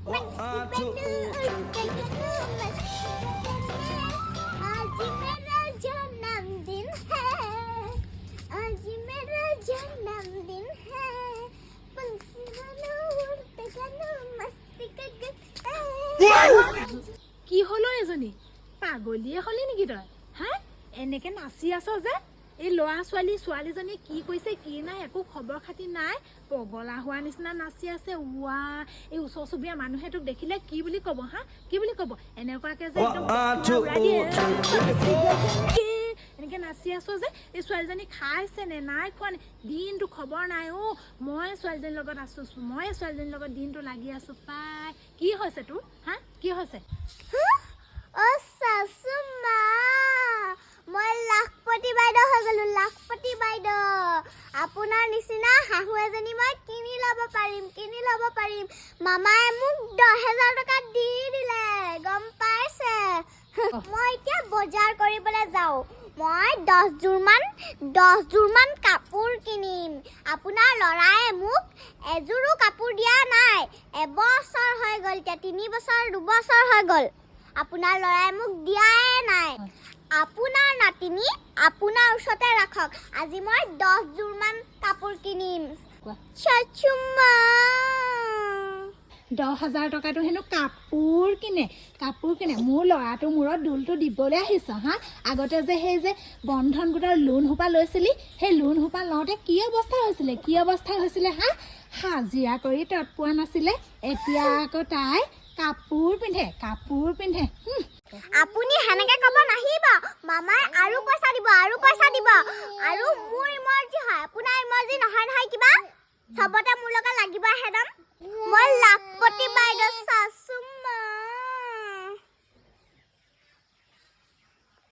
কি হলো এজনী পাগলীয়ে হলি নেকি তই হা এনেকে নাচি আছ যে এই ল'ৰা ছোৱালীজনী কি কৈছে কি নাই একো খবৰ খাতি নাই পগলা হোৱা নিচিনা নাচি আছে ৱা এই ওচৰ চুবুৰীয়া মানুহে তোক দেখিলে কি বুলি ক'ব হা কি বুলি ক'ব এনেকুৱাকে যে এনেকে নাচি আছ যে এই ছোৱালীজনী খাইছে নে নাই খোৱা নে দিনটো খবৰ নাই মই ছোৱালীজনীৰ লগত আছো মই ছোৱালীজনীৰ লগত দিনটো লাগি আছো পাই কি হৈছে তোৰ হা কি হৈছে সাসুমা মই লাখপতি বাইদেউ হৈ গলো লাখপতি বাইদেউ আপোনাৰ নিচিনা হাহু এজনী মই কিনি ল'ব পাৰিম মামাই মোক 10,000 টকা দি দিলে গম পাইছে মই এতিয়া বজাৰ কৰিবলৈ যাওঁ মই 10 জোৰ মান কাপোৰ কিনিম আপোনাৰ লৰাই মোক এজোৰো কাপোৰ দিয়া নাই এবছৰ হৈ গ'ল এতিয়া 3 বছৰ 2 বছৰ হৈ গ'ল আপোনাৰ লৰাই মোক দিয়াই নাই আপোনাৰ নাতিনি আপোনাৰ ওচৰতে ৰাখক আজি মই 10 জোৰ মান কাপোৰ কিনিম চাচুমা 10,000 টকাটো হেনো কাপোৰ কিনে মোৰ ল'ৰাটো মূৰত দুলটো দিবলৈ আহিছ হা আগতে যে সেই যে বন্ধন গোটৰ লোন সোপা লৈছিলি সেই লোন সোপা লওঁতে কি অৱস্থা হৈছিলে হা হাজিৰা কৰি তত পোৱা নাছিলে এতিয়া আকৌ তাই কাপোৰ পিন্ধে আপুনি হেনেকে ক'ব নাহিব মামাই আৰু পইচা দিব আৰু মোৰ ইমৰ্জি হয় আপোনাৰ ইমৰ্জি নহয় কিবা সবতে মোৰ লগত লাগিব হেদম মই লাখপতি বাইদেউ